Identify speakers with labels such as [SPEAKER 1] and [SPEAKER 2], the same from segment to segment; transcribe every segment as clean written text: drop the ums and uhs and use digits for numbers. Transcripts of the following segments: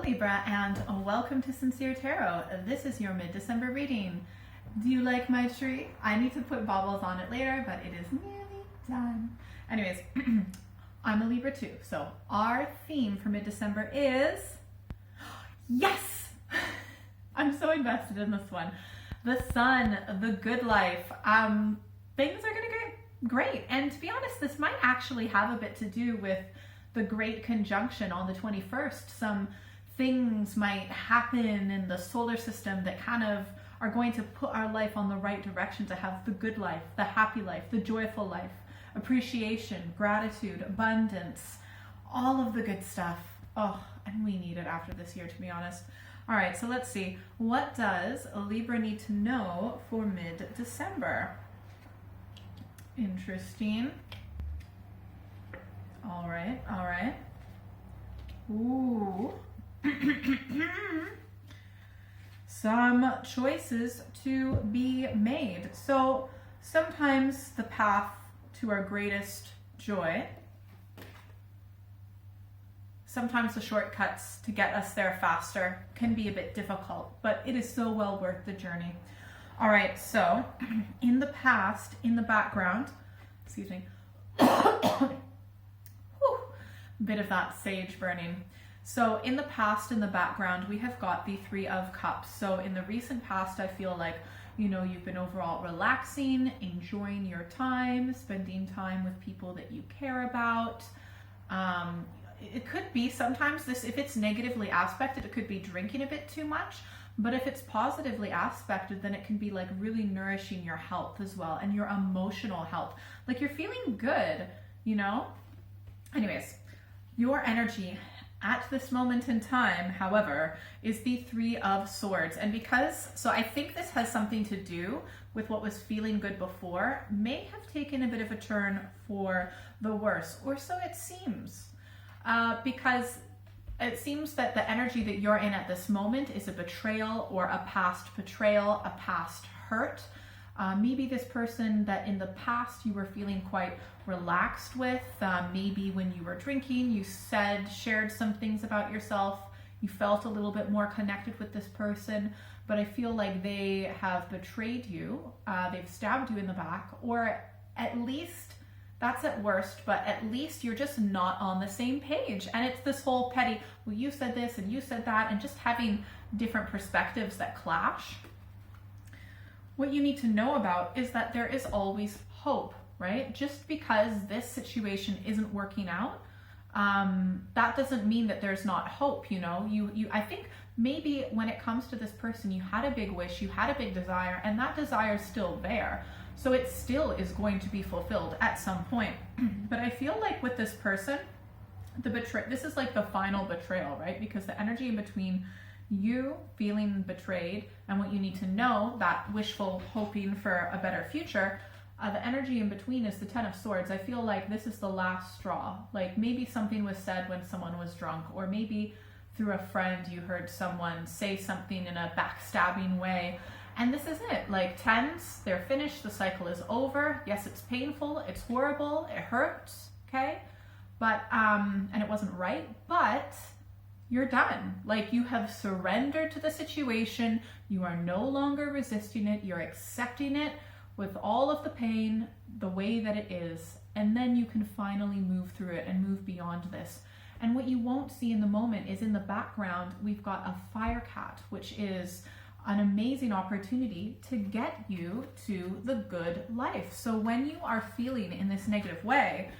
[SPEAKER 1] Libra, and welcome to Sincere Tarot. This is your mid-December reading. Do you like my tree? I need to put baubles on it later, but it is nearly done. Anyways, I'm a Libra too, so our theme for mid-December is... Yes! I'm so invested in this one. The sun, the good life. Things are gonna get great, and to be honest, this might actually have a bit to do with the great conjunction on the 21st. Some things might happen in the solar system that kind of are going to put our life on the right direction to have the good life, the happy life, the joyful life, appreciation, gratitude, abundance, all of the good stuff. Oh, and we need it after this year, to be honest. All right, so let's see. What does Libra need to know for mid-December? Interesting. All right. Ooh. Some choices to be made. So sometimes the path to our greatest joy, sometimes the shortcuts to get us there faster can be a bit difficult, but it is so well worth the journey. All right, so in the past, in the background, excuse me, bit of that sage burning. So in the past, in the background, we have got the Three of Cups. So in the recent past, I feel like, you know, you've been overall relaxing, enjoying your time, spending time with people that you care about. It could be sometimes this, if it's negatively aspected, it could be drinking a bit too much. But if it's positively aspected, then it can be like really nourishing your health as well and your emotional health. Like you're feeling good, you know? Anyways, your energy at this moment in time, however, is the Three of Swords. And so I think this has something to do with what was feeling good before, may have taken a bit of a turn for the worse, or so it seems. Because it seems that the energy that you're in at this moment is a betrayal or a past betrayal, a past hurt. Maybe this person that in the past you were feeling quite relaxed with, maybe when you were drinking, you shared some things about yourself, you felt a little bit more connected with this person, but I feel like they have betrayed you, they've stabbed you in the back, or at least, that's at worst, but at least you're just not on the same page. And it's this whole petty, well, you said this and you said that, and just having different perspectives that clash. What you need to know about is that there is always hope, right? Just because this situation isn't working out, that doesn't mean that there's not hope, you know? I think maybe when it comes to this person, you had a big wish, you had a big desire, and that desire is still there. So it still is going to be fulfilled at some point. But I feel like with this person, this is like the final betrayal, right? Because the energy in between you feeling betrayed and what you need to know, that wishful hoping for a better future, the energy in between is the Ten of Swords. I feel like this is the last straw. Like maybe something was said when someone was drunk, or maybe through a friend you heard someone say something in a backstabbing way. And this is it. Like tens, they're finished, the cycle is over. Yes, it's painful, it's horrible, it hurts, okay? But, and it wasn't right, but you're done. Like you have surrendered to the situation. You are no longer resisting it. You're accepting it with all of the pain, the way that it is. And then you can finally move through it and move beyond this. And what you won't see in the moment is in the background, we've got a fire cat, which is an amazing opportunity to get you to the good life. So when you are feeling in this negative way,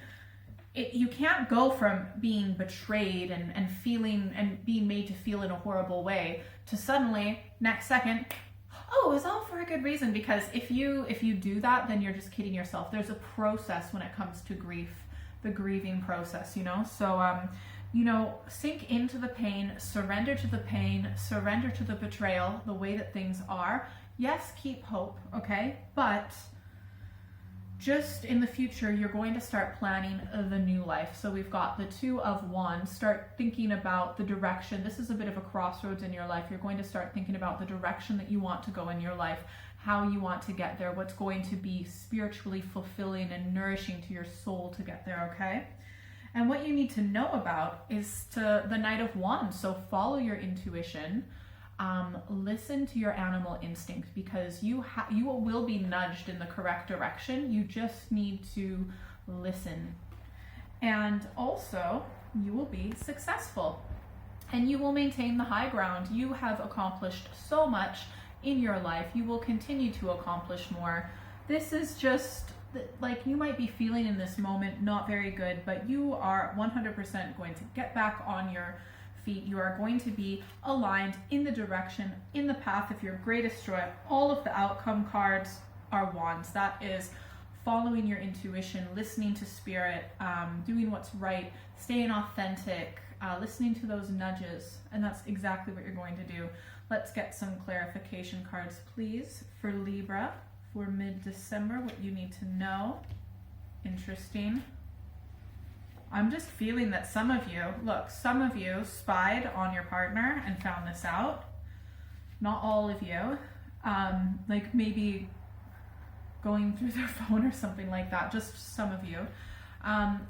[SPEAKER 1] you can't go from being betrayed and feeling and being made to feel in a horrible way to suddenly next second, oh, it was all for a good reason. Because if you do that, then you're just kidding yourself. There's a process when it comes to grief, the grieving process, you know? So, you know, sink into the pain, surrender to the pain, surrender to the betrayal, the way that things are. Yes, keep hope, okay? But just in the future, you're going to start planning the new life. So we've got the Two of Wands. Start thinking about the direction. This is a bit of a crossroads in your life. You're going to start thinking about the direction that you want to go in your life, how you want to get there, what's going to be spiritually fulfilling and nourishing to your soul to get there, okay? And what you need to know about is to the Knight of Wands. So follow your intuition, listen to your animal instinct, because you will be nudged in the correct direction. You just need to listen. And also, you will be successful and you will maintain the high ground. You have accomplished so much in your life. You will continue to accomplish more. This is just like, you might be feeling in this moment not very good, but you are 100% going to get back on your feet. You are going to be aligned in the direction, in the path of your greatest joy. All of the outcome cards are wands. That is following your intuition, listening to spirit, doing what's right, staying authentic, listening to those nudges. And that's exactly what you're going to do. Let's get some clarification cards, please, for Libra for mid-December, what you need to know. Interesting. I'm just feeling that some of you spied on your partner and found this out. Not all of you. Like maybe going through their phone or something like that, just some of you.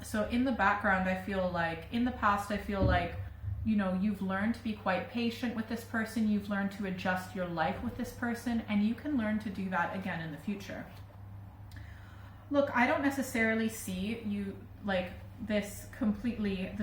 [SPEAKER 1] So in the background, I feel like, in the past, I feel like, you know, you've learned to be quite patient with this person. You've learned to adjust your life with this person, and you can learn to do that again in the future. Look, I don't necessarily see you like this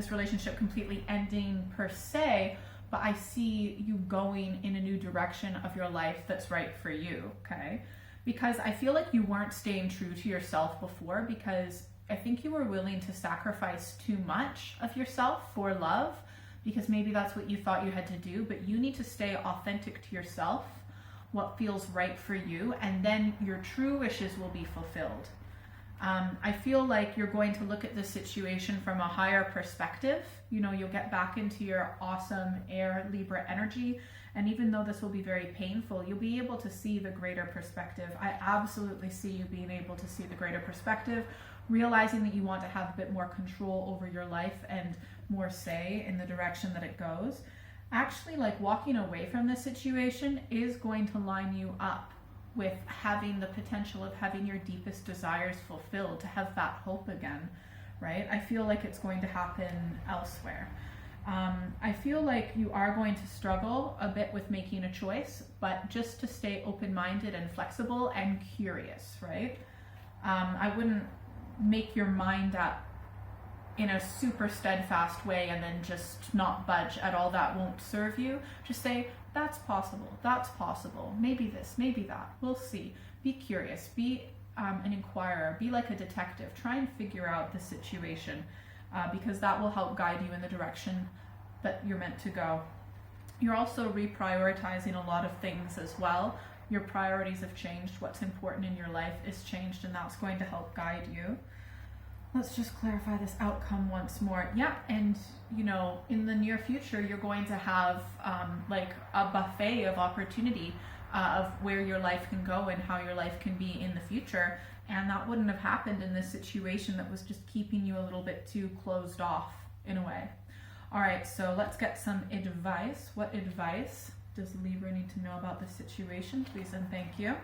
[SPEAKER 1] relationship completely ending per se, but I see you going in a new direction of your life that's right for you, okay? Because I feel like you weren't staying true to yourself before, because I think you were willing to sacrifice too much of yourself for love, because maybe that's what you thought you had to do, but you need to stay authentic to yourself, what feels right for you, and then your true wishes will be fulfilled. I feel like you're going to look at the situation from a higher perspective. You know, you'll get back into your awesome air Libra energy, and even though this will be very painful, you'll be able to see the greater perspective. I absolutely see you being able to see the greater perspective, realizing that you want to have a bit more control over your life and more say in the direction that it goes. Actually, like, walking away from this situation is going to line you up with having the potential of having your deepest desires fulfilled, to have that hope again, right? I feel like it's going to happen elsewhere. I feel like you are going to struggle a bit with making a choice, but just to stay open-minded and flexible and curious, right? I wouldn't make your mind up in a super steadfast way and then just not budge at all. That won't serve you. Just say, that's possible, maybe this, maybe that, we'll see. Be curious, be an inquirer, be like a detective. Try and figure out the situation, because that will help guide you in the direction that you're meant to go. You're also reprioritizing a lot of things as well. Your priorities have changed. What's important in your life is changed, and that's going to help guide you. Let's just clarify this outcome once more. Yeah, and you know, in the near future, you're going to have like a buffet of opportunity of where your life can go and how your life can be in the future. And that wouldn't have happened in this situation that was just keeping you a little bit too closed off in a way. All right, so let's get some advice. What advice does Libra need to know about this situation? Please and thank you.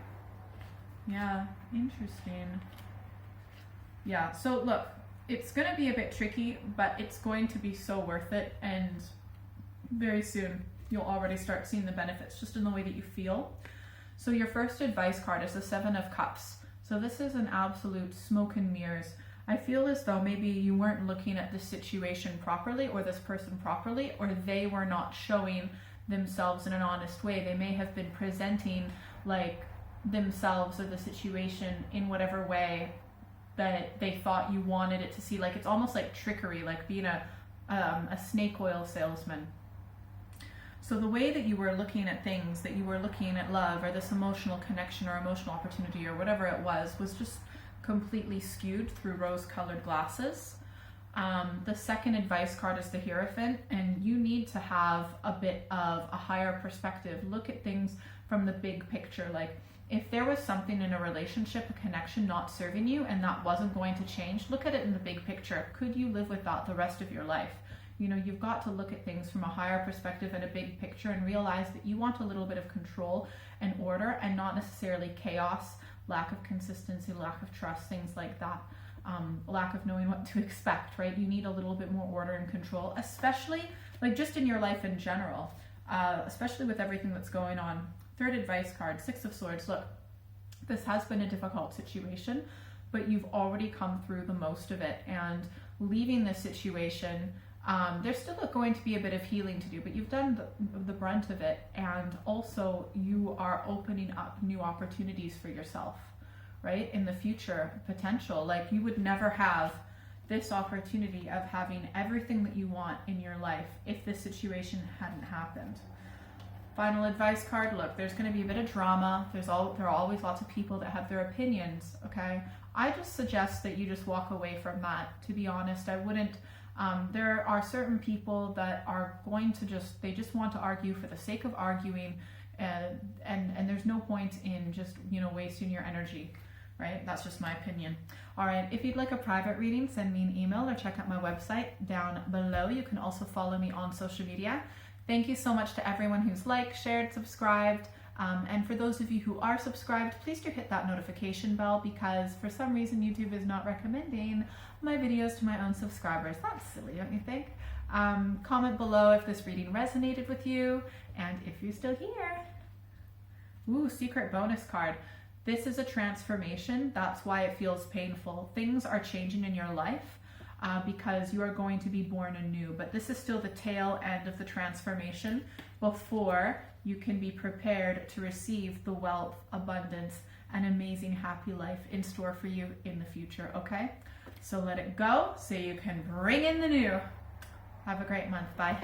[SPEAKER 1] Yeah, interesting. Yeah, so look, it's going to be a bit tricky, but it's going to be so worth it. And very soon, you'll already start seeing the benefits just in the way that you feel. So your first advice card is the 7 of Cups. So this is an absolute smoke and mirrors. I feel as though maybe you weren't looking at this situation properly, or this person properly, or they were not showing themselves in an honest way. They may have been presenting like themselves or the situation in whatever way that they thought you wanted it to see. Like, it's almost like trickery, like being a snake oil salesman. So the way that you were looking at things, that you were looking at love or this emotional connection or emotional opportunity or whatever it was just completely skewed through rose-colored glasses. The second advice card is the Hierophant, and you need to have a bit of a higher perspective. Look at things from the big picture. Like, if there was something in a relationship, a connection not serving you, and that wasn't going to change, look at it in the big picture. Could you live with that the rest of your life? You know, you've got to look at things from a higher perspective and a big picture, and realize that you want a little bit of control and order, and not necessarily chaos, lack of consistency, lack of trust, things like that. lack of knowing what to expect, right? You need a little bit more order and control, especially like just in your life in general, especially with everything that's going on. Third advice card, Six of Swords. Look, this has been a difficult situation, but you've already come through the most of it, and leaving this situation, there's still going to be a bit of healing to do, but you've done the brunt of it, and also you are opening up new opportunities for yourself, right? In the future, potential. Like, you would never have this opportunity of having everything that you want in your life if this situation hadn't happened. Final advice card, look, there's going to be a bit of drama. There are always lots of people that have their opinions, okay? I just suggest that you just walk away from that. To be honest, I wouldn't. There are certain people that are going to they just want to argue for the sake of arguing, and there's no point in just, wasting your energy, right? That's just my opinion. All right, if you'd like a private reading, send me an email or check out my website down below. You can also follow me on social media. Thank you so much to everyone who's liked, shared, subscribed. And for those of you who are subscribed, please do hit that notification bell, because for some reason YouTube is not recommending my videos to my own subscribers. That's silly, don't you think? Comment below if this reading resonated with you, and if you're still here. Ooh, secret bonus card. This is a transformation. That's why it feels painful. Things are changing in your life. Because you are going to be born anew. But this is still the tail end of the transformation before you can be prepared to receive the wealth, abundance, and amazing happy life in store for you in the future, okay? So let it go so you can bring in the new. Have a great month. Bye.